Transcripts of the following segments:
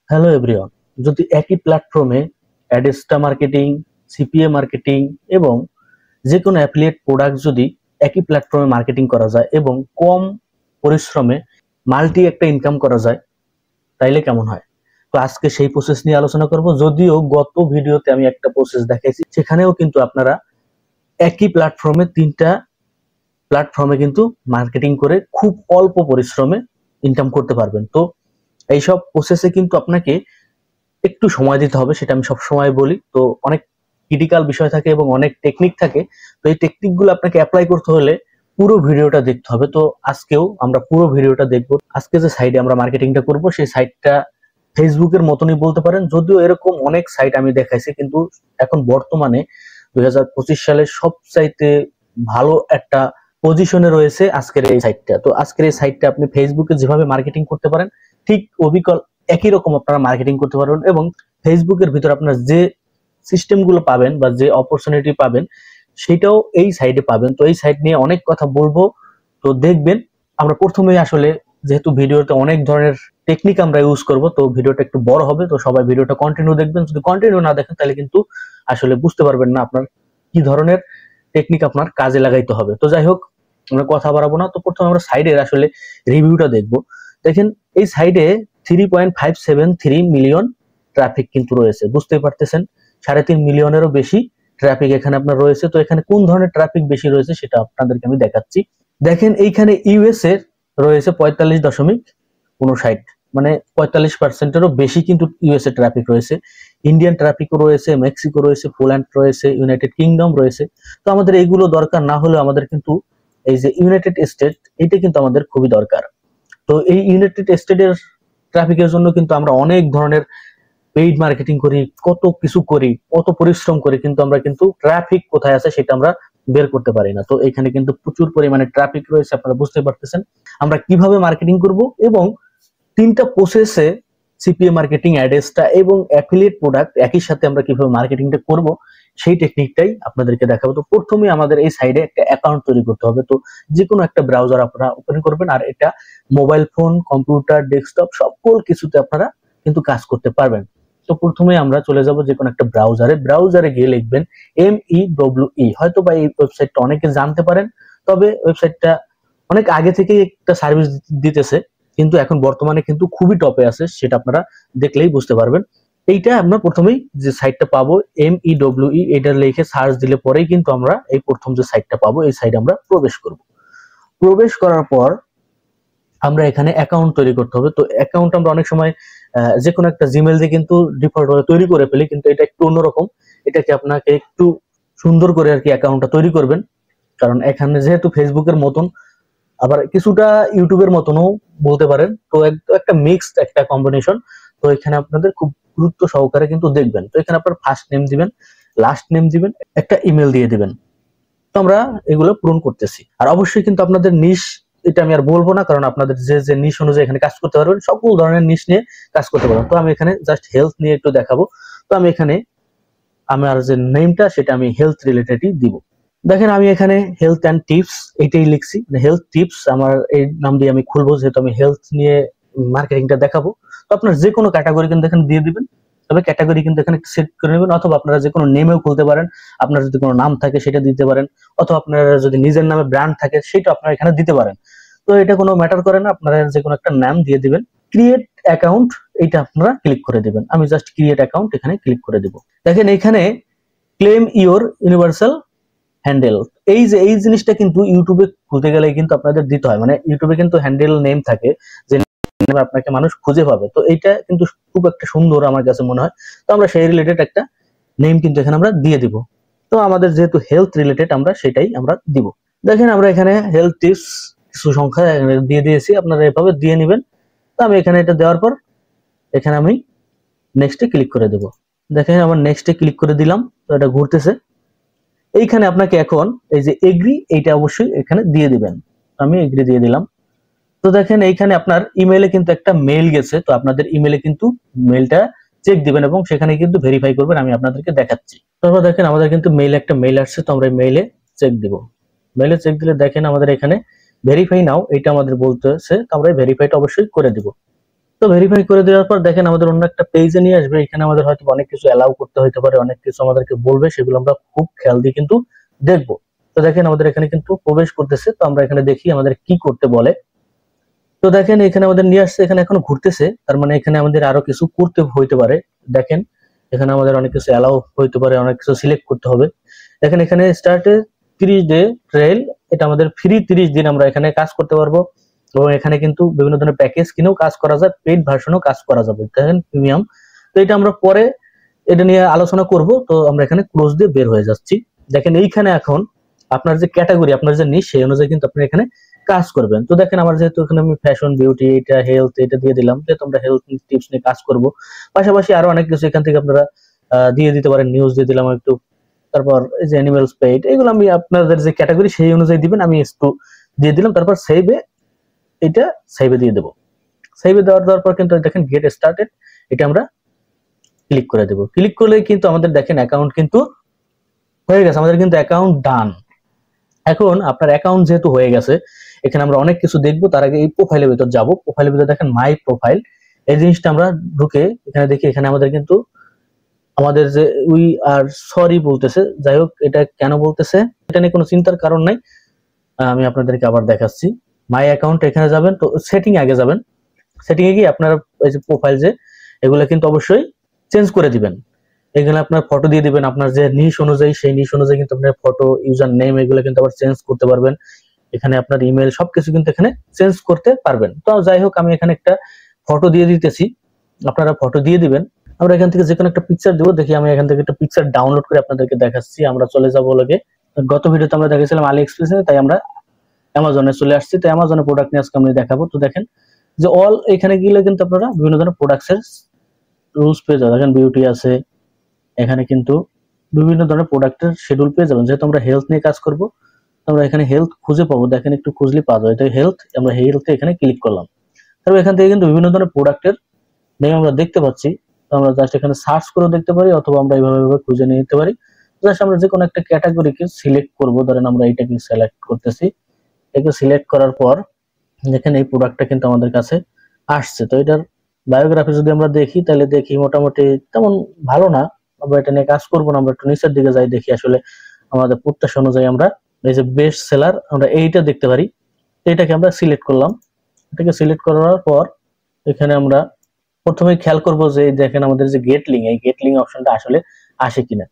Hello everyone. যদি একই প্ল্যাটফর্মে অ্যাডেস্টা মার্কেটিং, সিপিএ মার্কেটিং এবং যে কোনো অ্যাফিলিয়েট প্রোডাক্ট যদি একই প্ল্যাটফর্মে মার্কেটিং করা যায় এবং কম পরিশ্রমে মাল্টি একটা ইনকাম করা যায়, তাইলে কেমন হয়? তো আজকে সেই প্রসেস নিয়ে আলোচনা করব। যদিও গত ভিডিওতে আমি একটা প্রসেস দেখাইছি, সেখানেও কিন্তু আপনারা একই প্ল্যাটফর্মে তিনটা প্ল্যাটফর্মে কিন্তু মার্কেটিং করে খুব অল্প পরিশ্রমে ইনকাম করতে পারবেন। তো এইসব প্রসেসে কিন্তু আপনাকে একটু সময় দিতে হবে, সেটা আমি সব সময় বলি। তো অনেক ক্রিটিক্যাল বিষয় থাকে এবং অনেক টেকনিক থাকে। তো এই টেকনিকগুলো আপনাকে অ্যাপ্লাই করতে হলে পুরো ভিডিওটা দেখতে হবে। তো আজকেও আমরা পুরো ভিডিওটা দেখব। আজকে যে সাইটে আমরা মার্কেটিংটা করব সেই সাইটটা ফেসবুকের মতনই বলতে পারেন, যদিও এরকম অনেক সাইট আমি দেখাইছি, কিন্তু এখন বর্তমানে 2025 সালের সবচাইতে ভালো একটা পজিশনে রয়েছে আজকের এই সাইটটা। তো আজকের এই সাইটটা আপনি ফেসবুকে যেভাবে মার্কেটিং করতে পারেন, ঠিক অবিকল একই রকম আপনারা মার্কেটিং করতে পারবেন এবং ফেসবুকের ভিতর আপনার যে সিস্টেম গুলো পাবেন বা যে অপরচুনিটি পাবেন সেটাও এই সাইটে পাবেন। তো এই সাইট নিয়ে অনেক কথা বলবো, তো দেখবেন। আমরা প্রথমেই আসলে, যেহেতু ভিডিওতে অনেক ধরনের টেকনিক আমরা ইউজ করব, তো ভিডিওটা একটু বড় হবে, তো সবাই ভিডিওটা কন্টিনিউ দেখবেন। যদি কন্টিনিউ না দেখেন তাহলে কিন্তু আসলে বুঝতে পারবেন না আপনার কি ধরনের টেকনিক আপনার কাজে লাগাইতে হবে। তো যাই হোক, আমরা কথা বাড়াবো না। তো প্রথমে আমরা সাইডের আসলে রিভিউটা দেখবো। দেখেন, এই সাইডে 3.573 মিলিয়ন ট্রাফিক কিন্তু রয়েছে, বুঝতেই পারতেছেন। 3.5 মিলিয়নেরও বেশি ট্রাফিক এখানে আপনার রয়েছে। তো এখানে কোন ধরনের ট্রাফিক বেশি রয়েছে সেটা আপনাদেরকে আমি দেখাচ্ছি। দেখেন, এইখানে ইউএস এর রয়েছে 45.59, মানে 45%-এরও বেশি কিন্তু ইউএস এর ট্রাফিক রয়েছে। ইন্ডিয়ান ট্রাফিকও রয়েছে, মেক্সিকো রয়েছে, পোল্যান্ড রয়েছে, ইউনাইটেড কিংডম রয়েছে। তো আমাদের এইগুলো দরকার না হলেও আমাদের কিন্তু এই যে ইউনাইটেড স্টেট, এটা কিন্তু আমাদের খুবই দরকার। তো এই ইউনাইটেড স্টেটের ট্রাফিকের জন্য কিন্তু আমরা অনেক ধরনের পেইড মার্কেটিং করি, কত কিছু করি, কত পরিশ্রম করি, কিন্তু আমরা কিন্তু ট্রাফিক কোথায় আছে সেটা আমরা বের করতে পারি না। তো এখানে কিন্তু প্রচুর পরিমাণে ট্রাফিক রয়েছে, আপনারা বুঝতে পারতেছেন। আমরা কিভাবে মার্কেটিং করব এবং তিনটা প্রসেসে সিপিএ মার্কেটিং, অ্যাডেস্টা এবং অ্যাফিলিয়েট প্রোডাক্ট একই সাথে আমরা কিভাবে মার্কেটিংটা করব সেই টেকনিকটাই আপনাদেরকে দেখাবো। তো প্রথমে আমাদের এই সাইডে একটা অ্যাকাউন্ট তৈরি করতে হবে। তো যে কোনো একটা ব্রাউজার আপনারা ওপেন করবেন, আর এটা মোবাইল ফোন, কম্পিউটার, ডেস্কটপ সকল কিছুতে আপনারা কিন্তু কাজ করতে পারবেন। তো প্রথমে আমরা চলে যাব যে কোনো একটা ব্রাউজারে গিয়ে লিখবেন MEWE। হয়তো বা এই ওয়েবসাইটটা অনেকে জানতে পারেন, তবে ওয়েবসাইটটা অনেক আগে থেকেই একটা সার্ভিস দিতেছে, কিন্তু এখন বর্তমানে কিন্তু খুবই টপে আছে, সেটা আপনারা দেখলেই বুঝতে পারবেন। এইটা আমরা প্রথমেই যে সাইটটা পাবো MEWE, এটা লিখে সার্চ দিলে পরেই কিন্তু আমরা এই প্রথম যে সাইটটা পাবো এই সাইটে আমরা প্রবেশ করব। প্রবেশ করার পর আমরা এখানে অ্যাকাউন্ট তৈরি করতে হবে। তো অ্যাকাউন্ট আমরা অনেক সময় যে কোনো একটা জিমেল দিয়ে কিন্তু ডিফল্ট ভাবে তৈরি করে ফেলি, কিন্তু এটা একটু অন্যরকম। এটাকে আপনাকে একটু সুন্দর করে আর কি অ্যাকাউন্টটা তৈরি করবেন, কারণ এখানে যেহেতু ফেসবুকের মতন, আবার কিছুটা ইউটিউবের মতনও বলতে পারেন। তো একটা মিক্সড একটা কম্বিনেশন। তো এখানে আপনাদের খুব গুরুত্ব সহকারে কিন্তু দেখবেন। তো এখানে আপনার ফার্স্ট নেম দিবেন, লাস্ট নেম দিবেন, একটা ইমেল দিয়ে দিবেন। তো আমরা এগুলো পূরণ করতেছি। আর অবশ্যই কিন্তু আপনাদের নিশ, এটা আমি আর বলবো না, কারণ আপনাদের যে যে নিশ অনুযায়ী এখানে কাজ করতে পারবেন, সকল ধরনের নিশ নিয়ে কাজ করতে পারবেন। তো আমি এখানে জাস্ট হেলথ নিয়ে একটু দেখাবো। তো আমি এখানে আমার যে নেমটা সেটা আমি হেলথ রিলেটেডই দিব। দেখেন, আমি এখানে হেলথ অ্যান্ড টিপস এটাই লিখছি, হেলথ টিপস আমার এই নাম দিয়ে আমি খুলবো, যেহেতু আমি হেলথ নিয়ে মার্কেটিংটা দেখাবো। তো আপনার যে কোনো ক্যাটাগরি কিন্তু এখানে দিয়ে দিবেন, তবে ক্যাটাগরি কিন্তু এখানে সেট করে নেবেন, অথবা আপনারা যে কোনো নেমেও খুলতে পারেন। আপনার যদি কোনো নাম থাকে সেটা দিতে পারেন, অথবা আপনার যদি নিজের নামে ব্র্যান্ড থাকে সেটা আপনারা এখানে দিতে পারেন। তো এটা কোনো ম্যাটার করে না, আপনারা যে কোনো একটা নাম দিয়ে দিবেন। ক্রিয়েট অ্যাকাউন্ট, এটা আপনারা ক্লিক করে দিবেন। আমি জাস্ট ক্রিয়েট অ্যাকাউন্ট এখানে ক্লিক করে দিব। দেখেন, এখানে ক্লেম ইওর ইউনিভার্সাল হ্যান্ডেল, এই জিনিসটা কিন্তু ইউটিউবে খুঁজে গেলে কিন্তু আপনাদের দিতে হয়। মানে ইউটিউবে কিন্তু হ্যান্ডেল নেম থাকে, যে নেমে আপনাকে মানুষ খুঁজে পাবে। তো এইটা কিন্তু খুব একটা সুন্দর আমার কাছে মনে হয়। তো আমরা সেই রিলেটেড একটা নেম কিন্তু এখানে আমরা দিয়ে দিব। তো আমাদের যেহেতু হেলথ রিলেটেড, আমরা সেটাই আমরা দিব। দেখেন, আমরা এখানে হেলথ টিপস কিছু সংখ্যা দিয়ে দিয়েছি, আপনারা এভাবে দিয়ে নেবেন। তো আমি এখানে এটা দেওয়ার পর এখানে আমি নেক্সটে ক্লিক করে দেব। দেখেন, আমার নেক্সটে ক্লিক করে দিলাম, তো এটা ঘুরতেছে। এইখানে আপনাকে এখন এই যে এগ্রি, এইটা অবশ্যই এখানে দিয়ে দিবেন। আমি এগ্রি দিয়ে দিলাম। তো দেখেন, এইখানে আপনার ইমেইলে কিন্তু একটা মেইল গেছে। তো আপনাদের ইমেইলে কিন্তু মেইলটা চেক দিবেন এবং সেখানে কিন্তু ভেরিফাই করবেন। আমি আপনাদেরকে দেখাচ্ছি। তারপর দেখেন, আমাদের কিন্তু মেইলে একটা মেইল আসছে, তো আমরা মেইলে চেক দিব। মেইলে চেক দিলে দেখেন আমাদের এখানে ভেরিফাই নাও, এটা আমাদের বলতেছে, তো আমরা ভেরিফাইটা অবশ্যই করে দিব। তো ভেরিফাই করে দেওয়ার পর দেখেন আমাদের অন্য একটা পেজে নিয়ে আসবে। এখানে আমাদের হয়তো অনেক কিছু অ্যালাউ করতে হতে পারে, অনেক কিছু আমাদেরকে বলবে, সেগুলো আমরা খুব খেয়াল দিয়ে কিন্তু দেখবো। তো দেখেন আমাদের এখানে কিন্তু প্রবেশ করতেছে। তো আমরা এখানে দেখি আমাদের কি করতে বলে। তো দেখেন এখানে আমাদের নিয়ে আসছে, এখানে এখন ঘুরতেছে, তার মানে এখানে আমাদের আরো কিছু করতে হইতে পারে। দেখেন এখানে আমাদের অনেক কিছু অ্যালাউ হইতে পারে, অনেক কিছু সিলেক্ট করতে হবে। দেখেন এখানে স্টার্টে 30 ডে ট্রায়াল, এটা আমাদের ফ্রি 30 দিন আমরা এখানে কাজ করতে পারবো। এবং এখানে কিন্তু বিভিন্ন ধরনের প্যাকেজ কিনেও কাজ করা যায়, পেইড ভার্সনেও কাজ করা যাবে। দেখেন প্রিমিয়াম। তো এটা আমরা পরে এটা নিয়ে আলোচনা করব। তো আমরা এখানে ক্লোজ দিয়ে বের হয়ে যাচ্ছি। দেখেন এইখানে এখন আপনার যে ক্যাটাগরি, আপনার যে নিশ, সেই অনুযায়ী কিন্তু আপনি এখানে কাজ করবেন। তো দেখেন আমার যেহেতু এখানে আমি ফ্যাশন, বিউটি, এটা হেলথ, এটা দিয়ে দিলাম, যেহেতু আমরা হেলথ টিপস নিয়ে কাজ করব। পাশাপাশি আরো অনেক কিছু এখান থেকে আপনারা দিয়ে দিতে পারেন। নিউজ দিয়ে দিলাম একটু, তারপর এই যে অ্যানিমেলস পেইড, এগুলো আমি আপনাদের যে ক্যাটাগরি সেই অনুযায়ী দিবেন, আমি একটু দিয়ে দিলাম। তারপর সেভে, এটা সেভে দিয়ে দেবো। সেভে দেওয়ার পর কিন্তু দেখেন গেট স্টার্টেড, এটা আমরা ক্লিক করে দেবো। ক্লিক করলে কিন্তু আমাদের দেখেন অ্যাকাউন্ট কিন্তু হয়ে গেছে, আমাদের কিন্তু অ্যাকাউন্ট ডান। এখন আপনার অ্যাকাউন্ট যেহেতু হয়ে গেছে, এখানে আমরা অনেক কিছু দেখবো। তার আগে এই প্রোফাইলের ভিতর যাবো। প্রোফাইলের ভিতর দেখেন মাই প্রোফাইল, এই জিনিসটা আমরা ঢুকে এখানে দেখি, এখানে আমাদের কিন্তু আমাদের যে উই আর সরি বলতেছে। যাই হোক, এটা কেন বলতেছে এটা নিয়ে কোনো চিন্তার কারণ নাই, আমি আপনাদেরকে আবার দেখাচ্ছি। মাই অ্যাকাউন্ট এখানে যাবেন, তো সেটিং আগে যাবেন। সেটিং এ গিয়ে আপনারা এই যে প্রোফাইল, যে এগুলো কিন্তু অবশ্যই চেঞ্জ করে দিবেন। এখানে আপনার ফটো দিয়ে দিবেন, আপনার যে নিশ অনুযায়ী, সেই নিশ অনুযায়ী কিন্তু আপনার ফটো, ইউজার নেম, এগুলো কিন্তু আবার চেঞ্জ করতে পারবেন। এখানে আপনার ইমেল, সবকিছু কিন্তু এখানে চেঞ্জ করতে পারবেন। তো যাই হোক, আমি এখানে একটা ফটো দিয়ে দিতেছি, আপনারা ফটো দিয়ে দিবেন। আমরা এখান থেকে যে কোনো একটা পিকচার দেবো। দেখি আমি এখান থেকে একটা পিকচার ডাউনলোড করে আপনাদেরকে দেখাচ্ছি। আমরা চলে যাবো লাগে, গত ভিডিওতে আমরা দেখেছিলাম আলি এক্সপ্রেসে, তাই আমরা অ্যামাজনে চলে আসছি। তো অ্যামাজনের প্রোডাক্ট নিয়ে আজকে আমি দেখাবো। তো দেখেন যে অল, এখানে গেলে কিন্তু আপনারা বিভিন্ন ধরনের প্রোডাক্টসের রুলস পেয়ে যাবেন। দেখেন বিউটি আছে, এখানে কিন্তু বিভিন্ন ধরনের প্রোডাক্টের শিডিউল পেয়ে যাবেন। যেহেতু আমরা হেলথ নিয়ে কাজ করব, আমরা এখানে হেলথ খুঁজে পাবো। দেখেন একটু খুঁজলে পাওয়া যায়, এটা হেলথ, আমরা হেলথে এখানে ক্লিক করলাম। তারপর এখান থেকে কিন্তু বিভিন্ন ধরনের প্রোডাক্টের নেম আমরা দেখতে পাচ্ছি। তো আমরা জাস্ট এখানে সার্চ করেও দেখতে পারি, অথবা আমরা এইভাবে খুঁজে নিয়ে নিতে পারি। জাস্ট আমরা যে কোনো একটা ক্যাটাগরিকে সিলেক্ট করব। ধরেন আমরা এইটাকে সিলেক্ট করতেছি, এটাকে সিলেক্ট করার পর দেখেন এই প্রোডাক্টটা কিন্তু আমাদের কাছে আসছে। তো এটার বায়োগ্রাফি যদি আমরা দেখি, তাহলে দেখি মোটামুটি তেমন ভালো না। আমরা এটা নিয়ে কাজ করবো না, আমরা একটু নিচের দিকে যাই, দেখি আসলে আমাদের প্রত্যাশা অনুযায়ী আমরা এই যে বেস্ট সেলার, আমরা এইটা দেখতে পারি। এটাকে আমরা সিলেক্ট করলাম। এটাকে সিলেক্ট করার পর এখানে আমরা প্রথমে খেয়াল করব যে দেখেন আমাদের যে গেট লিঙ্ক, এই গেট লিঙ্ক অপশনটা আসলে আসে কিনা।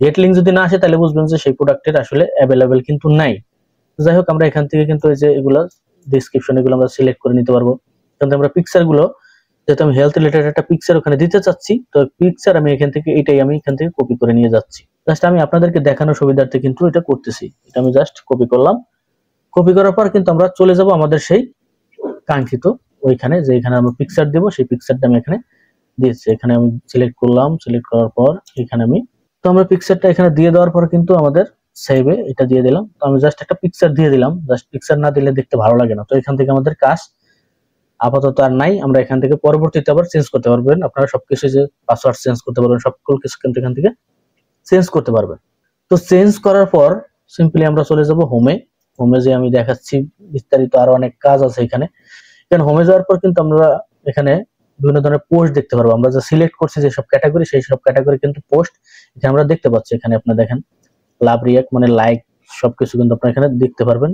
গেট লিঙ্ক যদি না আসে, তাহলে বুঝবেন যে সেই প্রোডাক্টের আসলে অ্যাভেলেবেল কিন্তু নাই। যাই হোক, আমরা এখান থেকে কিন্তু এই যে এগুলো ডিসক্রিপশন, এগুলো আমরা সিলেক্ট করে নিতে পারবো। কিন্তু আমরা পিকচার গুলো, যেহেতু আমি হেলথ রিলেটেড একটা পিকচার ওখানে দিতে চাচ্ছি, তো পিকচার আমি এখান থেকে, এটাই আমি এখান থেকে কপি করে নিয়ে যাচ্ছি। জাস্ট আমি আপনাদেরকে দেখানোর সুবিধার্থে কিন্তু এটা করতেছি। এটা আমি জাস্ট কপি করলাম। কপি করার পর কিন্তু আমরা চলে যাব আমাদের সেই কাঙ্ক্ষিত ওইখানে, যে এখানে আমরা পিকচার দেবো, সেই পিকচারটা আমি এখানে দিয়েছি। এখানে আমি সিলেক্ট করলাম। সিলেক্ট করার পর এখানে আমি, তো আমরা পিকচারটা এখানে দিয়ে দেওয়ার পর কিন্তু আমাদের সেভে এটা দিয়ে দিলাম। তো আমি জাস্ট একটা পিকচার দিয়ে দিলাম, জাস্ট পিকচার না দিলে দেখতে ভালো লাগে না। তো এখান থেকে আমাদের কাজ আপাতত আর নাই। আমরা এখান থেকে পরবর্তীতে আবার চেঞ্জ করতে পারবেন। আপনারা সবকিছু, যে পাসওয়ার্ড চেঞ্জ করতে পারবেন, সকল কিছু কিন্তু এখান থেকে চেঞ্জ করতে পারবেন। তো চেঞ্জ করার পর সিম্পলি আমরা চলে যাব হোমে। হোমে যে আমি দেখাচ্ছি বিস্তারিত, আরো অনেক কাজ আছে এখানে। এখানে হোমে যাওয়ার পর কিন্তু আমরা এখানে বিভিন্ন ধরনের পোস্ট দেখতে পারবো। আমরা যে সিলেক্ট করছি যে সব ক্যাটাগরি, সেই সব ক্যাটাগরি কিন্তু পোস্ট এখানে আমরা দেখতে পাচ্ছি। এখানে আপনারা দেখেন লাভ, রিয়াক্ট, মানে লাইক, সবকিছু কিন্তু আপনারা এখানে দেখতে পারবেন।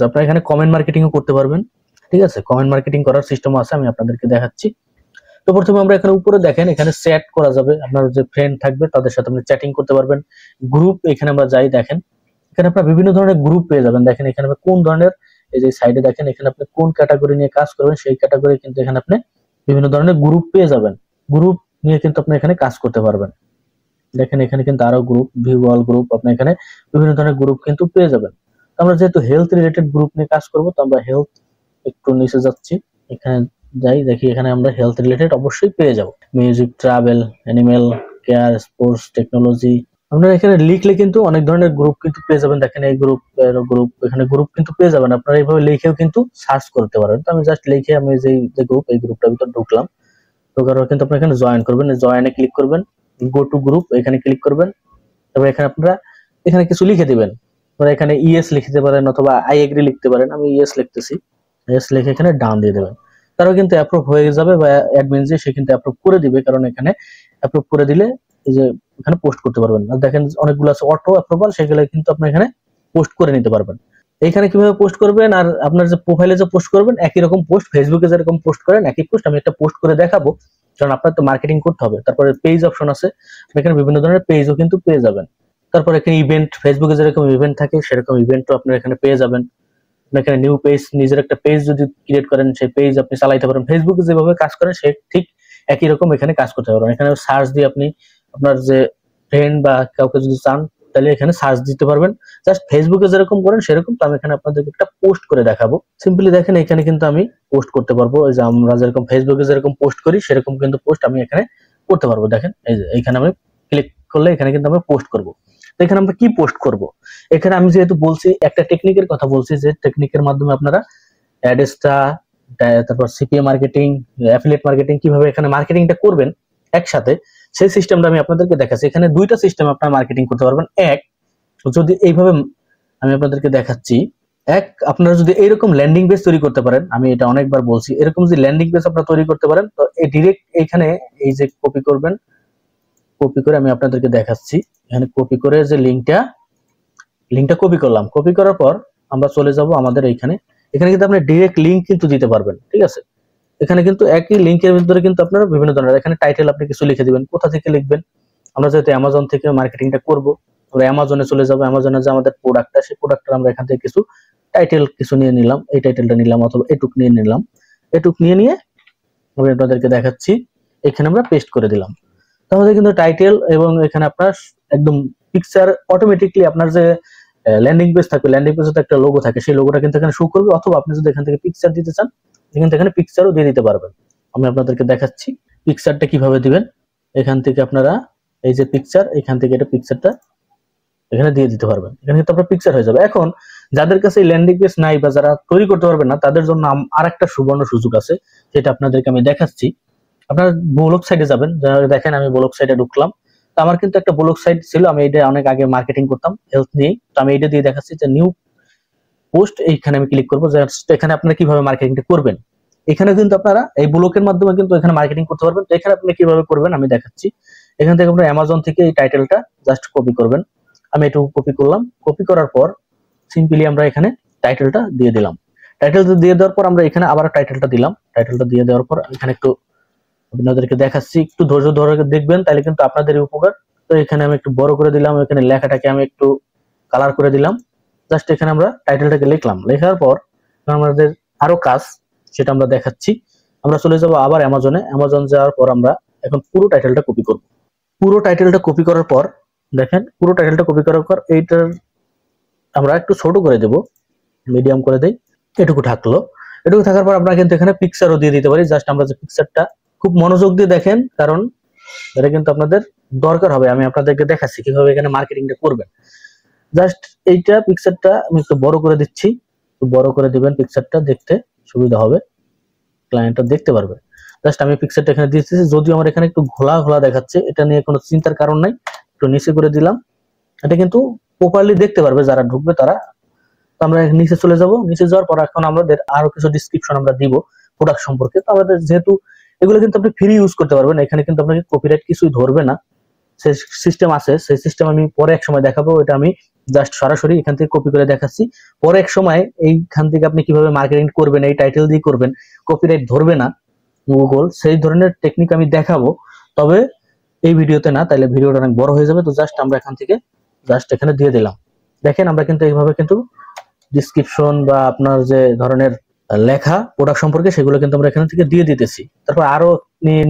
আপনারা এখানে কমেন্ট মার্কেটিংও করতে পারবেন। ঠিক আছে, কমেন্ট মার্কেটিং করার সিস্টেম আছে, আমি আপনাদেরকে দেখাচ্ছি। তো প্রথমে আমরা এখানে উপরে দেখেন, এখানে চ্যাট করা যাবে। আপনার যে ফ্রেন্ড থাকবে তাদের সাথে আপনি চ্যাটিং করতে পারবেন। গ্রুপ, এখানে আমরা যাই, দেখেন এখানে আপনার বিভিন্ন ধরনের গ্রুপ পেয়ে যাবেন। দেখেন এখানে আপনি কোন ধরনের, এই যে সাইডে দেখেন, এখানে আপনি কোন ক্যাটাগরি নিয়ে কাজ করবেন, সেই ক্যাটাগরি কিন্তু এখানে আপনি বিভিন্ন ধরনের গ্রুপ পেয়ে যাবেন। গ্রুপ নিয়ে কিন্তু আপনি এখানে কাজ করতে পারবেন। দেখেন এখানে কিন্তু আরো গ্রুপ, ভিউ অল গ্রুপ, আপনি এখানে বিভিন্ন ধরনের গ্রুপ কিন্তু পেয়ে যাবেন। আমরা যেহেতু হেলথ রিলেটেড গ্রুপ নিয়ে কাজ করব, তো আমরা হেলথ একটু নিচে যাচ্ছি, এখানে যাই, দেখি এখানে আমরা হেলথ রিলেটেড অবশ্যই পেয়ে যাব। Music, travel, animal care, sports, technology, আপনারা এখানে লিখলে কিন্তু অনেক ধরনের গ্রুপ কিন্তু পেয়ে যাবেন। দেখেন এই গ্রুপ, গ্রুপ, এখানে গ্রুপ কিন্তু পেয়ে যাবেন। আপনারা এইভাবে লিখেও কিন্তু সার্চ করতে পারেন। তো আমি জাস্ট লিখে আমি যে গ্রুপ, এই গ্রুপটার ভিতর ঢুকলাম। ঢোকার পর কিন্তু আপনি এখানে জয়েন করবেন, জয়েনে ক্লিক করবেন, গো টু গ্রুপ এখানে ক্লিক করবেন। তারপর এখানে আপনারা এখানে কিছু লিখে দিবেন। আপনারা এখানে ইএস লিখতে পারেন, অথবা আই এগ্রি লিখতে পারেন। আমি ইএস লিখতেছি, ইএস লিখে এখানে ডান দিয়ে দেবেন। তারাও কিন্তু অ্যাপ্রুভ হয়ে যাবে, বা অ্যাডমিন যে সে কিন্তু অ্যাপ্রুভ করে দিবে, কারণ এখানে অ্যাপ্রুভ করে দিলে এই যে এখানে পোস্ট করতে পারবেন। আর দেখেন অনেকগুলো আছে অটো অ্যাপ্রুভাল, সেগুলো কিন্তু আপনি এখানে পোস্ট করে নিতে পারবেন। এইখানে কিভাবে পোস্ট করবেন, আর আপনার যে প্রোফাইলে যে পোস্ট করবেন একই রকম পোস্ট, ফেসবুকে যেরকম পোস্ট করেন একই পোস্ট আমি একটা পোস্ট করে দেখাবো, কারণ আপনার তো মার্কেটিং করতে হবে। তারপরে পেজ অপশন আছে, এখানে বিভিন্ন ধরনের পেজও কিন্তু পেয়ে যাবেন। তারপর এখানে ইভেন্ট, ফেসবুকে যেরকম ইভেন্ট থাকে সেরকম ইভেন্টও আপনার এখানে পেয়ে যাবেন। এখানে নিউ পেজ, নিজের একটা পেজ যদি ক্রিয়েট করেন সেই পেজ আপনি চালাইতে পারেন। ফেসবুকে যেভাবে কাজ করেন সে ঠিক একই রকম এখানে কাজ করতে পারবেন। এখানে সার্চ দিয়ে আপনি আপনার যে ফ্রেন্ড বা কাউকে যদি চান তাহলে এখানে সার্চ দিতে পারবেন। জাস্ট ফেসবুকে যেরকম করেন সেরকম। তো আমি এখানে আপনাদেরকে একটা পোস্ট করে দেখাবো। সিম্পলি দেখেন এখানে কিন্তু আমি পোস্ট করতে পারবো। এই যে আমরা যেরকম ফেসবুকে যেরকম পোস্ট করি সেরকম কিন্তু পোস্ট আমি এখানে করতে পারবো। দেখেন এই যে এখানে আমি ক্লিক করলে এখানে কিন্তু আমি পোস্ট করবো। তো এখানে আমরা কি পোস্ট করব, এখানে আমি যেহেতু বলছি একটা টেকনিকের কথা বলছি, যে টেকনিকের মাধ্যমে আপনারা অ্যাডেস্টা, তারপর সিপিএ মার্কেটিং, অ্যাফিলিয়েট মার্কেটিং কিভাবে এখানে মার্কেটিংটা করবেন একসাথে, সেই সিস্টেমটা আমি আপনাদেরকে দেখাচ্ছি। এখানে দুইটা সিস্টেম আপনারা মার্কেটিং করতে পারবেন। এক, যদি এইভাবে আমি আপনাদেরকে দেখাচ্ছি, এক, আপনারা যদি এইরকম ল্যান্ডিং পেজ তৈরি করতে পারেন, আমি এটা অনেকবার বলছি, এরকম যদি ল্যান্ডিং পেজ আপনারা তৈরি করতে পারেন, তো এই ডিরেক্ট এইখানে এই যে কপি করবেন, কপি করে আমি আপনাদেরকে দেখাচ্ছি। এখানে কপি করে যে লিঙ্কটা কপি করলাম, কপি করার পর আমরা চলে যাব আমাদের এইখানে। এখানে কিন্তু আপনি ডাইরেক্ট লিঙ্ক কিন্তু দিতে পারবেন, ঠিক আছে। এখানে কিন্তু একই লিঙ্কের ভিতরে কিন্তু আপনারা বিভিন্ন ধরনের, এখানে টাইটেল আপনি কিছু লিখে দিবেন। কোথা থেকে লিখবেন, আমরা যেহেতু অ্যামাজন থেকে মার্কেটিংটা করব, আমরা অ্যামাজনে চলে যাব। অ্যামাজনে যে আমাদের প্রোডাক্টটা, সেই প্রোডাক্টটা আমরা এখান থেকে কিছু টাইটেল কিছু নিয়ে নিলাম, এই টাইটেলটা নিলাম, অথবা এটুক নিয়ে নিলাম। এটুক নিয়ে আমি আপনাদেরকে দেখাচ্ছি, এখানে আমরা পেস্ট করে দিলাম। তাহলে কিন্তু টাইটেল এবং এখানে আপনার একদম পিকচার অটোমেটিকলি আপনার যে ল্যান্ডিং পেজ থাকবে, ল্যান্ডিং পেজে তো একটা লোগো থাকে, সেই লোগোটা কিন্তু এখানে শো করবে। অথবা আপনি যদি এখান থেকে পিকচার দিতে চান, এখান থেকে পিকচারও দিয়ে দিতে পারবেন। আমি আপনাদেরকে দেখাচ্ছি পিকচারটা কিভাবে দিবেন। এখান থেকে আপনারা এই যে পিকচার, এখান থেকে এটা পিকচারটা এখানে দিয়ে দিতে পারবেন। এখানে কিন্তু আপনার পিকচার হয়ে যাবে। এখন যাদের কাছে এই ল্যান্ডিং পেজ নাই বা যারা তৈরি করতে পারবেন না, তাদের জন্য আরেকটা সুবর্ণ সুযোগ আছে, সেটা আপনাদেরকে আমি দেখাচ্ছি। আপনার ব্লগ সাইটে যাবেন, দেখেন আমি ব্লগ সাইটে ঢুকলাম। তো আমার কিন্তু একটা ব্লগ সাইট ছিল, আমি এটা অনেক আগে মার্কেটিং করতাম হেলথ নিয়ে। তো আমি এটা দিয়ে দেখাচ্ছি যে নিউ পোস্ট, এইখানে আমি ক্লিক করবো। এখানে আপনারা কিভাবে মার্কেটিংটা করবেন, এখানে কিন্তু আপনারা এই ব্লগের মাধ্যমে কিন্তু এখানে মার্কেটিং করতে পারবেন। তো এখানে আপনি কিভাবে করবেন আমি দেখাচ্ছি। এখান থেকে আপনারা অ্যামাজন থেকে এই টাইটেলটা জাস্ট কপি করবেন। আমি এটুকু কপি করলাম। কপি করার পর সিম্পলি আমরা এখানে টাইটেলটা দিয়ে দিলাম। টাইটেলটা দিয়ে দেওয়ার পর আমরা এখানে আবার টাইটেলটা দিলাম। টাইটেলটা দিয়ে দেওয়ার পর এখানে একটু আপনাদেরকে দেখাচ্ছি, একটু ধৈর্য ধরে দেখবেন, তাহলে কিন্তু আপনাদেরই উপকার। তো এখানে আমি একটু বড় করে দিলাম, এখানে লেখাটাকে আমি একটু কালার করে দিলাম। জাস্ট এখানে আমরা টাইটেলটাকে লিখলাম। লেখার পর আমাদের আরো কাজ, সেটা আমরা দেখাচ্ছি। আমরা চলে যাব আবার অ্যামাজনে। অ্যামাজন যাওয়ার পর আমরা এখন পুরো টাইটেলটা কপি করব। পুরো টাইটেলটা কপি করার পর দেখেন, পুরো টাইটেলটা কপি করার পর এইটার আমরা একটু ছোট করে দেব, মিডিয়াম করে দেই। এটুকু থাকলো। এটুকু থাকার পর আমরা কিন্তু এখানে পিকচারও দিয়ে দিতে পারি। জাস্ট আমরা যে পিকচারটা খুব মনোযোগ দিয়ে দেখেন, কারণ এটা কিন্তু আপনাদের দরকার হবে। আমি আপনাদেরকে দেখাচ্ছি কিভাবে এখানে মার্কেটিংটা করবেন। জাস্ট এইটা পিকচারটা আমি একটু বড় করে দিচ্ছি, একটু বড় করে দিবেন, পিকচারটা দেখতে সুবিধা হবে, ক্লায়েন্টটা দেখতে পারবে। জাস্ট আমি পিকচারটা এখানে দিয়েছি, যদিও আমার এখানে একটু ঘোলা ঘোলা দেখাচ্ছে, এটা নিয়ে কোনো চিন্তার কারণ নাই। একটু নিচে করে দিলাম, এটা কিন্তু প্রপারলি দেখতে পারবে যারা ঢুকবে তারা। তো আমরা নিচে চলে যাব। নিচে যাওয়ার পর এখন আমাদের আরো কিছু ডিসক্রিপশন আমরা দিব প্রোডাক্ট সম্পর্কে। তো আমাদের যেহেতু এগুলো কিন্তু আপনি ফ্রি ইউজ করতে পারবেন, এখানে কিন্তু আপনাকে কপিরাইট কিছুই ধরবে না। সেই সিস্টেম আছে, সেই সিস্টেম আমি পরে এক সময় দেখাবো। এটা আমি জাস্ট সরাসরি এখান থেকে কপি করে দেখাচ্ছি। পরে এক সময় এইখান থেকে আপনি কিভাবে মার্কেটিং করবেন, এই টাইটেল দিয়ে করবেন, কপিরাইট ধরবে না গুগল, সেই ধরনের টেকনিক আমি দেখাবো। তবে এই ভিডিওতে না, তাহলে ভিডিওটা অনেক বড় হয়ে যাবে। তো জাস্ট আমরা এখান থেকে জাস্ট এখানে দিয়ে দিলাম। দেখেন আমরা কিন্তু এইভাবে কিন্তু ডিসক্রিপশন বা আপনার যে ধরনের লেখা প্রোডাক্ট সম্পর্কে, সেগুলো কিন্তু আমরা এখান থেকে দিয়ে দিতেছি। তারপর আরো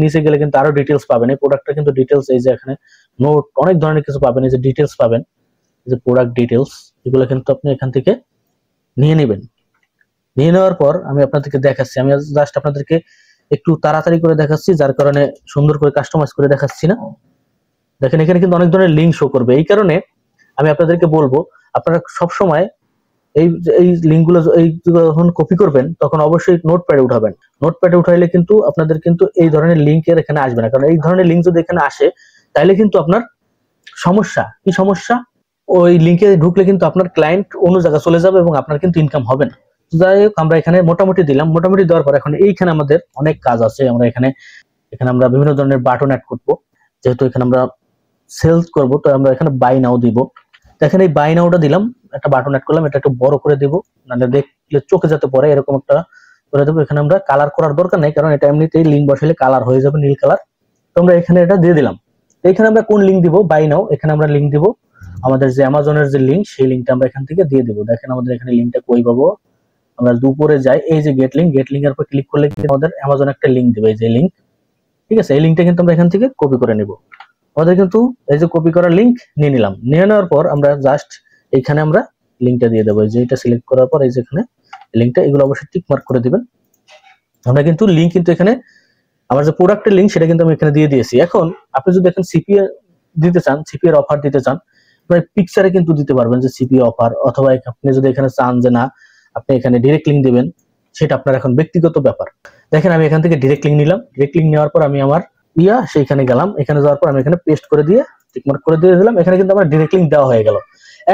নিচে গেলে কিন্তু আরো ডিটেলস পাবেন। এই প্রোডাক্টটা কিন্তু ডিটেলস, এই যে এখানে নোট অনেক ধরনের কিছু পাবেন, এই যে ডিটেলস পাবেন, এই যে প্রোডাক্ট ডিটেলস, এগুলো কিন্তু আপনি এখান থেকে নিয়ে নেবেন। নিয়ে নেওয়ার পর আমি আপনাদেরকে দেখাচ্ছি। আমি জাস্ট আপনাদেরকে একটু তাড়াতাড়ি করে দেখাচ্ছি, যার কারণে সুন্দর করে কাস্টমাইজ করে দেখাচ্ছি না। দেখেন এখানে কিন্তু অনেক ধরনের লিঙ্ক শো করবে। এই কারণে আমি আপনাদেরকে বলবো, আপনারা সবসময় এই এই লিঙ্কগুলো যখন কপি করবেন তখন অবশ্যই নোটপ্যাডে উঠাবেন। নোটপ্যাডে উঠাইলে কিন্তু আপনাদের কিন্তু এই ধরনের লিঙ্কের এখানে আসবে না। কারণ এই ধরনের লিঙ্ক যদি এখানে আসে, তাহলে কিন্তু আপনার সমস্যা। কি সমস্যা? ওই লিঙ্কে ঢুকলে কিন্তু আপনার ক্লায়েন্ট অন্য জায়গায় চলে যাবে এবং আপনার কিন্তু ইনকাম হবে না। যাই হোক আমরা এখানে মোটামুটি দিলাম, মোটামুটি দেওয়ার পর এখন এইখানে আমাদের অনেক কাজ আছে। আমরা এখানে আমরা বিভিন্ন ধরনের বাটন অ্যাড করব, যেহেতু এখানে আমরা সেলস করব, তো আমরা এখানে বাই নাও দিব। দেখেন এই বাই নাওটা দিলাম, একটা বাটন অ্যাড করলাম, এটা একটু বড় করে দিব, মানে দেখলে চোখে যাতে পড়ে এরকম একটা করে দেবো। এখানে আমরা কালার করার দরকার নেই, কারণ এটা এমনিতেই লিঙ্ক বসালে কালার হয়ে যাবে নীল কালার। তো আমরা এখানে এটা দিয়ে দিলাম। এখানে আমরা কোন লিঙ্ক দিব? বাই নাও। এখানে আমরা লিঙ্ক দিব আমাদের যে অ্যামাজনের যে লিঙ্ক, সেই লিঙ্কটা আমরা এখান থেকে দিয়ে দিব। দেখেন আমাদের এখানে লিঙ্কটা কই পাবো? আমরা দুপুরে যাই, এই যে গেট লিঙ্ক, গেট লিঙ্কের উপর ক্লিক করলে কিন্তু আমাদের অ্যামাজন একটা লিঙ্ক দিবে, এই যে লিঙ্ক। ঠিক আছে, এই লিঙ্কটা কিন্তু আমরা এখান থেকে কপি করে নিব। আমাদের কিন্তু এই যে কপি করার লিঙ্ক নিয়ে নিলাম। নিয়ে নেওয়ার পর আমরা জাস্ট এখানে আমরা লিঙ্কটা দিয়ে দেবো। যে এটা সিলেক্ট করার পর এই যে এখানে লিঙ্কটা, এগুলো অবশ্যই টিক মার্ক করে দিবেন। আমরা কিন্তু লিঙ্ক কিন্তু এখানে আমার যে প্রোডাক্টের লিঙ্ক সেটা কিন্তু আমি এখানে দিয়ে দিয়েছি। এখন আপনি যদি এখন সিপিএ দিতে চান, সিপিএর অফার দিতে চান, আপনি পিকচারে কিন্তু দিতে পারবেন যে সিপিএ অফার, অথবা আপনি যদি এখানে চান যে না আপনি এখানে ডিরেক্ট লিঙ্ক দিবেন, সেটা আপনার এখন ব্যক্তিগত ব্যাপার। দেখেন আমি এখান থেকে ডিরেক্ট লিঙ্ক নিলাম। ডিরেক্ট লিঙ্ক নেওয়ার পর আমি আমার সেইখানে গেলাম। এখানে যাওয়ার পর আমি এখানে পেস্ট করে দিয়ে টিকমার্ক করে দিয়ে দিলাম। এখানে কিন্তু আমার ডিরেক্ট লিঙ্ক দেওয়া হয়ে গেল।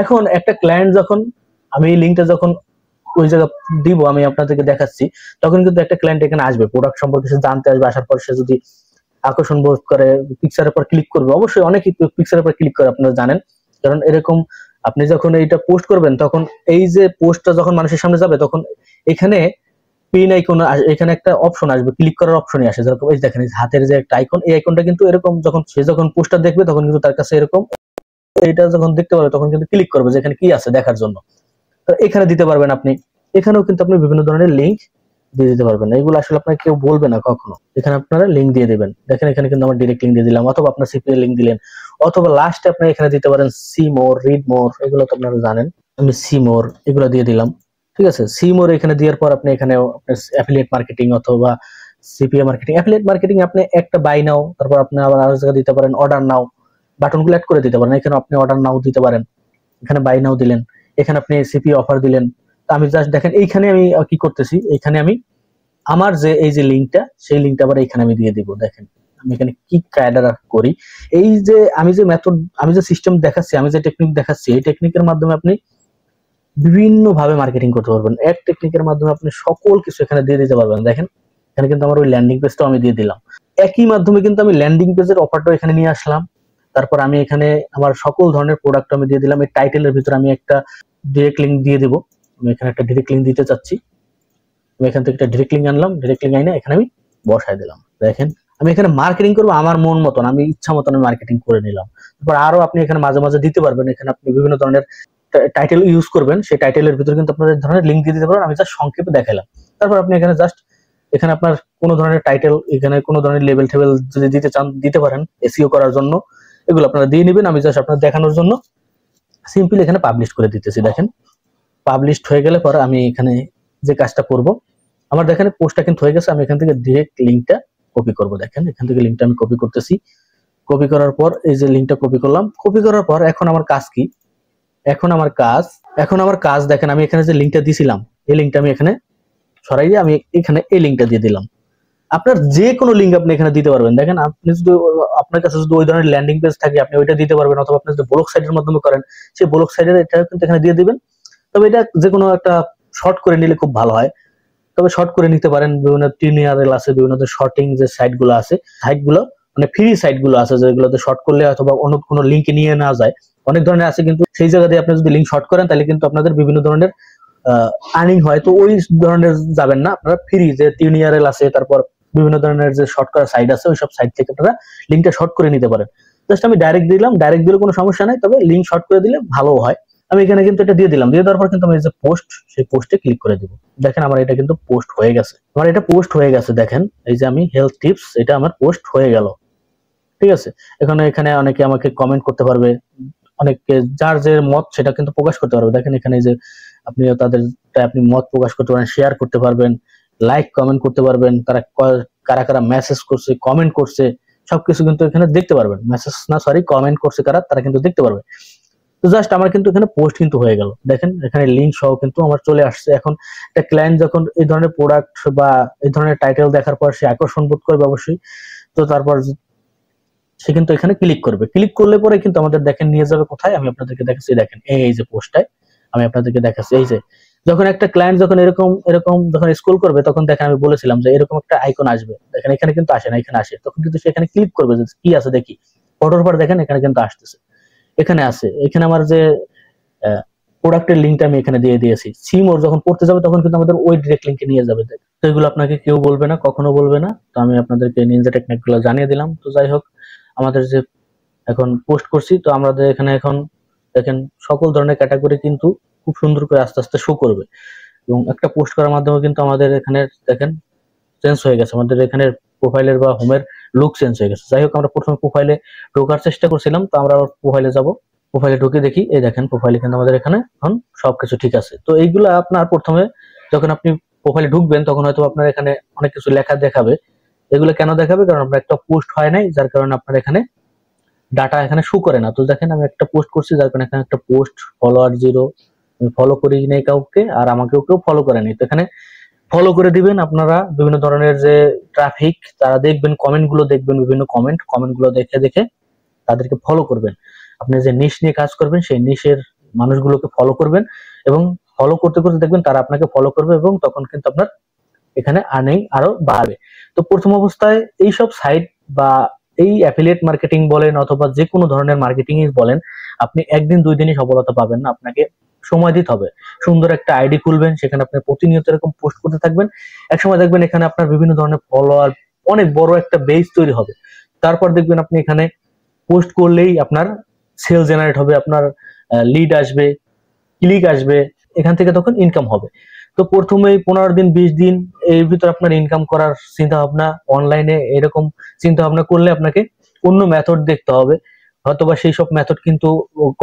এখন একটা ক্লায়েন্ট যখন আমি এই লিঙ্কটা যখন ওই জায়গা দিব, আমি আপনাদেরকে দেখাচ্ছি, তখন কিন্তু একটা ক্লায়েন্ট এখানে আসবে, প্রোডাক্ট সম্পর্কে সে জানতে আসবে। আসার পর সে যদি আকর্ষণ বোধ করে পিকচারের পর ক্লিক করবে, অবশ্যই অনেকেই পিকচারের পর ক্লিক করে, আপনারা জানেন। কারণ এরকম আপনি যখন এইটা পোস্ট করবেন, তখন এই যে পোস্টটা যখন মানুষের সামনে যাবে, তখন এখানে পিন আইকন, এখানে একটা অপশন আসবে, ক্লিক করার অপশনই আসে। যেরকম এই দেখেন হাতের যে একটা আইকন, এই আইকনটা কিন্তু এরকম যখন সে যখন পোস্টটা দেখবে, তখন কিন্তু তার কাছে এরকম এইটা যখন দেখতে পাবে, তখন কিন্তু ক্লিক করবে যে এখানে কি আছে দেখার জন্য। তো এখানে দিতে পারবেন আপনি। এখানেও কিন্তু আপনি বিভিন্ন ধরনের লিঙ্ক দিয়ে দিতে পারবেন। এগুলো আসলে আপনাকে কেউ বলবে না কখনো। এখানে আপনারা লিঙ্ক দিয়ে দিবেন। দেখেন এখানে কিন্তু আমার ডিরেক্ট লিঙ্ক দিয়ে দিলাম, অথবা আপনার সিপিএ লিঙ্ক দিলেন, অথবা লাস্টে আপনি এখানে দিতে পারেন সি মোর, রিড মোর, এগুলো তো আপনারা জানেন। আমি সি মোর এগুলো দিয়ে দিলাম। ঠিক আছে, সি মোর এখানে দেওয়ার পর আপনি এখানে অ্যাফিলিয়েট মার্কেটিং অথবা সিপিএ মার্কেটিং, অ্যাফিলিয়েট মার্কেটিং আপনি একটা বাই নাও, তারপর আপনি আবার আরো জায়গায় দিতে পারেন অর্ডার নাও, বাটনগুলো অ্যাড করে দিতে পারেন। এখানে আপনি অর্ডার নাও দিতে পারেন, এখানে বাই নাও দিলেন, এখানে আপনি সিপিএ অফার দিলেন। আমি জাস্ট দেখেন এইখানে আমি কি করতেছি, এইখানে আমি আমার যে এই যে লিঙ্কটা, সেই লিঙ্কটা আবার এখানে আমি দিয়ে দিব। দেখেন আমি এখানে কি কায়দা করি, এই যে আমি যে মেথড, আমি যে সিস্টেম দেখাচ্ছি, আমি যে টেকনিক দেখাচ্ছি, এই টেকনিকের মাধ্যমে আপনি বিভিন্ন ভাবে মার্কেটিং করতে পারবেন। এক টেকনিকের মাধ্যমে আপনি সকল কিছু এখানে দিয়ে দিতে পারবেন। দেখেন এখানে কিন্তু আমার ওই ল্যান্ডিং পেজটাও আমি দিয়ে দিলাম। একই মাধ্যমে কিন্তু আমি ল্যান্ডিং পেজের অফারটাও এখানে নিয়ে আসলাম। তারপর আমি এখানে আমার সকল ধরনের প্রোডাক্ট আমি দিয়ে দিলাম। এই টাইটেলের ভিতরে আমি একটা ডিরেক্ট লিঙ্ক দিয়ে দিব। আমি এখানে একটা ডিরেক্ট লিঙ্ক দিতে চাচ্ছি, আমি এখান থেকে একটা ডিরেক্ট লিঙ্ক আনলাম, ডিরেক্ট লিঙ্ক আইনে এখানে আমি বসাই দিলাম। দেখেন আমি এখানে মার্কেটিং করবো আমার মন মতন, আমি ইচ্ছা মতন মার্কেটিং করে নিলাম। তারপর আরো আপনি এখানে মাঝে মাঝে দিতে পারবেন। এখানে আপনি বিভিন্ন ধরনের টাইটেল ইউজ করবেন, সেই টাইটেলের ভিতরে কিন্তু আপনার ধরনের লিঙ্ক দিয়ে দিতে পারবেন। আমি জাস্ট সংক্ষেপে দেখালাম। তারপর আপনি এখানে জাস্ট এখানে আপনার কোনো ধরনের টাইটেল, এখানে কোনো ধরনের লেভেল টেবেল যদি দিতে চান দিতে পারেন এসইও করার জন্য, এগুলো আপনারা দিয়ে নেবেন। আমি জাস্ট আপনার দেখানোর জন্য সিম্পলি এখানে পাবলিশ করে দিতেছি। দেখেন পাবলিশড হয়ে গেলে পরে আমি এখানে যে কাজটা করব, আমার দেখেন পোস্টটা কিন্তু হয়ে গেছে। আমি এখান থেকে ডিরেক্ট লিঙ্কটা কপি করব। দেখেন এখান থেকে লিঙ্কটা আমি কপি করতেছি। কপি করার পর এই যে লিঙ্কটা কপি করলাম, কপি করার পর এখন আমার কাজ কি, এখন আমার কাজ দেখেন আমি এখানে যে লিঙ্কটা দিছিলাম, এই লিঙ্কটা আমি এখানে সরাই দিয়ে আমি এখানে এই লিঙ্কটা দিয়ে দিলাম। আপনার যে কোনো লিঙ্ক আপনি এখানে দিতে পারবেন। দেখেন আপনি যদি আপনার কাছে যদি ওই ধরনের ল্যান্ডিং পেজ থাকে, আপনি ওইটা দিতে পারবেন, অথবা আপনি যদি ব্লগ সাইটের মাধ্যমে করেন, সেই ব্লগ সাইটের এটা কিন্তু এখানে দিয়ে দিবেন। তবে এটা যে কোনো একটা শর্ট করে নিলে খুব ভালো হয়। তবে শর্ট করে নিতে পারেন, বিভিন্ন টিউটোরিয়াল আছে, বিভিন্ন শর্টিং যে সাইটগুলো আছে, সাইটগুলো মানে ফ্রি সাইটগুলো আছে, যেগুলোতে শর্ট করলে অথবা অন্য কোনো লিঙ্ক নিয়ে না যায়, অনেক ধরনের আছে। কিন্তু সেই জায়গা দিয়ে আপনি যদি লিঙ্ক শর্ট করেন, তাহলে কিন্তু আপনাদের বিভিন্ন ধরনের আর্নিং হয়। তো ওই ধরনের যাবেন না, আপনারা ফ্রি যে টিউটোরিয়াল আছে, তারপর বিভিন্ন ধরনের যে শর্ট করা সাইট আছে, ওই সব সাইট থেকে আপনারা লিঙ্কটা শর্ট করে নিতে পারেন। জাস্ট আমি ডাইরেক্ট দিলাম, ডাইরেক্ট দিলে কোনো সমস্যা নাই, তবে লিঙ্ক শর্ট করে দিলে ভালো হয়। আমি এখানে কিন্তু এটা দিয়ে দিলাম। দিয়ে দেওয়ার পর কিন্তু আমি এই যে পোস্ট, সেই পোস্টে ক্লিক করে দিব। দেখেন আমার এটা কিন্তু পোস্ট হয়ে গেছে, আমার এটা পোস্ট হয়ে গেছে। দেখেন এই যে আমি হেলথ টিপস, এটা আমার পোস্ট হয়ে গেল। ঠিক আছে, এখানে অনেকে আমাকে কমেন্ট করতে পারবে, অনেকে যার যে মত সেটা কিন্তু প্রকাশ করতে পারবে। দেখেন এখানে যে আপনি তাদের আপনি মত প্রকাশ করতে পারেন, শেয়ার করতে পারবেন, লাইক কমেন্ট করতে পারবেন, তারা কারা কারা মেসেজ করছে, কমেন্ট করছে, সবকিছু কিন্তু এখানে দেখতে পারবেন। মেসেজ না সরি, কমেন্ট করছে কারা, তারা কিন্তু দেখতে পারবে। তো জাস্ট আমার কিন্তু এখানে পোস্ট কিন্তু হয়ে গেল। দেখেন এখানে লিঙ্ক সহ কিন্তু আমার চলে আসছে। এখন একটা ক্লায়েন্ট যখন এই ধরনের প্রোডাক্ট বা এই ধরনের টাইটেল দেখার পর সে আকর্ষণ বোধ করবে অবশ্যই, তো তারপর সে কিন্তু এখানে ক্লিক করবে। ক্লিক করলে পরে কিন্তু আমাদের দেখেন নিয়ে যাবে কোথায়, আমি আপনাদেরকে দেখাচ্ছি। দেখেন এই যে পোস্টটায় আমি আপনাদেরকে দেখাচ্ছি, এই যে যখন একটা ক্লায়েন্ট যখন এরকম এরকম যখন স্ক্রল করবে, তখন দেখেন আমি বলেছিলাম যে এরকম একটা আইকন আসবে, দেখেন এখানে কিন্তু আসে না, এখানে আসে, তখন কিন্তু সেখানে ক্লিক করবে যে কি আছে দেখি। ফটোর পর দেখেন এখানে কিন্তু আসতেছে, এখানে আছে, এখানে আমার যে প্রোডাক্টের লিঙ্কটা আমি এখানে দিয়ে দিয়েছি। সিম ওর যখন পড়তে যাবে তখন কিন্তু আমাদের ওই ডিরেক্ট লিঙ্কে নিয়ে যাবে। তো এগুলো আপনাকে কেউ বলবে না, কখনো বলবে না। তো আমি আপনাদেরকে নিনজা টেকনিক গুলো জানিয়ে দিলাম। তো যাই হোক, আমাদের যে এখন পোস্ট করছি, তো আমাদের এখানে এখন দেখেন সকল ধরনের ক্যাটাগরি কিন্তু খুব সুন্দর করে আস্তে আস্তে শো করবে, এবং একটা পোস্ট করার মাধ্যমে কিন্তু আমাদের এখানে দেখেন চেঞ্জ হয়ে গেছে, আমাদের এখানে প্রোফাইলের বা হোমের লুক চেঞ্জ হয়ে গেছে। যাই হোক, আমরা প্রথমে প্রোফাইলে ঢোকার চেষ্টা করছিলাম, তো আমরা প্রোফাইলে যাব। প্রোফাইলে ঢুকে দেখি, এই দেখেন প্রোফাইলে কিন্তু আমাদের এখানে এখন সবকিছু ঠিক আছে। তো এইগুলা আপনার প্রথমে যখন আপনি প্রোফাইলে ঢুকবেন তখন হয়তো আপনার এখানে অনেক কিছু লেখা দেখাবে। এগুলো কেন দেখাবে? কারণ আপনার একটা পোস্ট হয় নাই, যার কারণে আপনার এখানে ডাটা এখানে শো করে না। তো দেখেন আমি একটা পোস্ট করছি, যার কারণে এখানে একটা পোস্ট ফলোয়ার 0, আমি ফলো করি নাই কাউকে, আর আমাকেও কেউ ফলো করে নাই। তো এখানে ফলো করে দিবেন আপনারা। বিভিন্ন ধরনের যে ট্রাফিক তারা দেখবেন, কমেন্ট গুলো দেখবেন, বিভিন্ন কমেন্ট গুলো দেখে দেখে তাদেরকে ফলো করবেন। আপনি যে নিশ নিয়ে কাজ করবেন সেই নিশের মানুষগুলোকে ফলো করবেন, এবং ফলো করতে করতে দেখবেন তারা আপনাকে ফলো করবে, এবং তখন কিন্তু আপনার এখানে আর্নিং আরো বাড়বে। তো প্রথম অবস্থায় এইসব সাইট বা এই অ্যাফিলিয়েট মার্কেটিং বলেন অথবা যে কোনো ধরনের মার্কেটিং বলেন, আপনি একদিন দুই দিনই সফলতা পাবেন না, আপনাকে সময় দিতে হবে। সুন্দর একটা আইডি খুলবেন, সেখানে আপনি প্রতিনিয়ত এরকম পোস্ট করতে থাকবেন। একসময় দেখবেন এখানে আপনার বিভিন্ন ধরনের ফলোয়ার, অনেক বড় একটা বেস তৈরি হবে। তারপর দেখবেন আপনি এখানে পোস্ট করলেই আপনার সেল জেনারেট হবে, আপনার লিড আসবে, ক্লিক আসবে, এখান থেকে তখন ইনকাম হবে। তো প্রথমেই 15 দিন 20 দিন এর ভিতর আপনার ইনকাম করার চিন্তা ভাবনা, অনলাইনে এরকম চিন্তা ভাবনা করলে আপনাকে অন্য মেথড দেখতে হবে। হয়তোবা সেই সব মেথড কিন্তু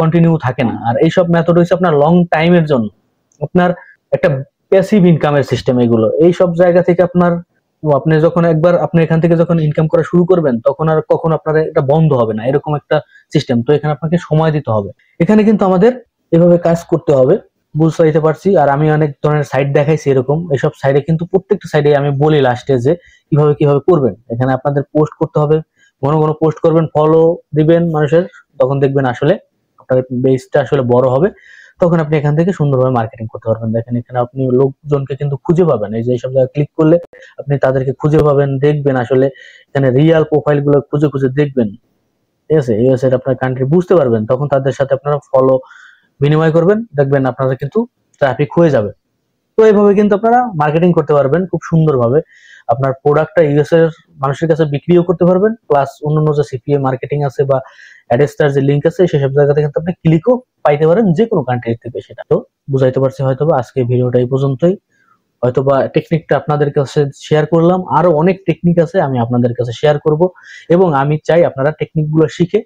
কন্টিনিউ থাকে না, আর এইসব মেথড হচ্ছে আপনার লং টাইমের জন্য, আপনার একটা প্যাসিভ ইনকামের সিস্টেম। এগুলো এই সব জায়গা থেকে আপনার, আপনি যখন একবার আপনি এখান থেকে যখন ইনকাম করা শুরু করবেন, তখন আর কখনো আপনার এটা বন্ধ হবে না, এরকম একটা সিস্টেম। তো এখানে আপনাকে সময় দিতে হবে, এখানে কিন্তু আমাদের এভাবে কাজ করতে হবে। বুঝতে পারছি। আর আমি অনেক ধরনের সাইট দেখাইছি এরকম, এইসব সাইডে কিন্তু প্রত্যেকটা সাইডে আমি বলি লাস্টে যে কিভাবে কিভাবে করবেন। এখানে আপনাদের পোস্ট করতে হবে, ঘন ঘন পোস্ট করবেন, ফলো দিবেন মানুষের, তখন দেখবেন আসলে আপনার বেসটা আসলে বড় হবে। তখন আপনি এখান থেকে সুন্দরভাবে মার্কেটিং করতে পারবেন। দেখেন এখানে আপনি লোকজনকে কিন্তু খুঁজে পাবেন, এই যে এইসব জায়গায় ক্লিক করলে আপনি তাদেরকে খুঁজে পাবেন, দেখবেন আসলে এখানে রিয়াল প্রোফাইল গুলো খুঁজে খুঁজে দেখবেন। ঠিক আছে, ইউএস এর আপনার কান্ট্রি বুঝতে পারবেন, তখন তাদের সাথে আপনারা ফলো বিনিময় করবেন, দেখবেন আপনারা কিন্তু ট্রাফিক হয়ে যাবে। তো এইভাবে কিন্তু আপনারা মার্কেটিং করতে পারবেন খুব সুন্দরভাবে। আপনার প্রোডাক্টটা ইউএস এর মানুষের কাছে বিক্রিও করতে পারবেন, প্লাস অন্যান্য যে সিপিএ মার্কেটিং আছে বা অ্যাডস্টার যে লিঙ্ক আছে সেসব জায়গাতে কিন্তু আপনি ক্লিকও পাইতে পারেন যে কোনো কান্ট্রি থেকে। সেটা তো বুঝাইতে পারছি হয়তোবা। আজকে ভিডিওটা এই পর্যন্তই। হয়তোবা টেকনিকটা আপনাদের কাছে শেয়ার করলাম, আরো অনেক টেকনিক আছে আমি আপনাদের কাছে শেয়ার করব, এবং আমি চাই আপনারা টেকনিক গুলো শিখে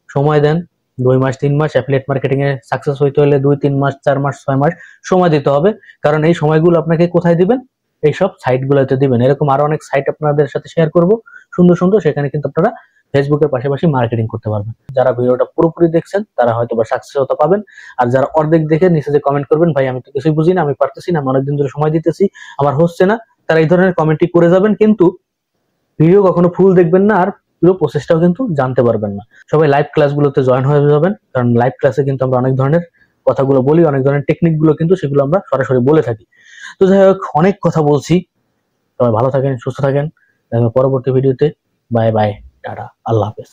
সময় দেন। 2 মাস 3 মাস অ্যাফিলিয়েট মার্কেটিং এ সাকসেস হইতে হলে 2 3 মাস 4 মাস 6 মাস সময় দিতে হবে। কারণ এই সময়গুলো আপনাকে কোথায় দিবেন? এইসব সাইট গুলোতে দিবেন। এরকম আরো অনেক সাইট আপনাদের সাথে শেয়ার করব, সুন্দর সুন্দর, সেখানে কিন্তু আপনারা ফেসবুকের পাশাপাশি মার্কেটিং করতে পারবেন। যারা ভিডিওটা পুরোপুরি দেখছেন তারা হয়তো বা সাকসেস হতে পাবেন, আর যারা অর্ধেক দেখে নিচে যে কমেন্ট করবেন, ভাই আমি তো কিছুই বুঝি না, আমি পারতেছি না, আমি অনেকদিন ধরে সময় দিতেছি, আমার হচ্ছে না, তারা এই ধরনের কমেন্টই করে যাবেন, কিন্তু ভিডিও কখনো ফুল দেখবেন না, আর পুরো প্রসেসটাও কিন্তু জানতে পারবেন না। সবাই লাইভ ক্লাসগুলোতে জয়েন হয়ে যাবেন, কারণ লাইভ ক্লাসে কিন্তু আমরা অনেক ধরনের কথাগুলো বলি, অনেক ধরনের টেকনিক গুলো কিন্তু সেগুলো আমরা সরাসরি বলে থাকি। তো যাই হোক, অনেক কথা বলছি, সবাই ভালো থাকেন, সুস্থ থাকেন, দেখা হবে পরবর্তী ভিডিওতে। বাই বাই, টাটা, আল্লাহ হাফেজ।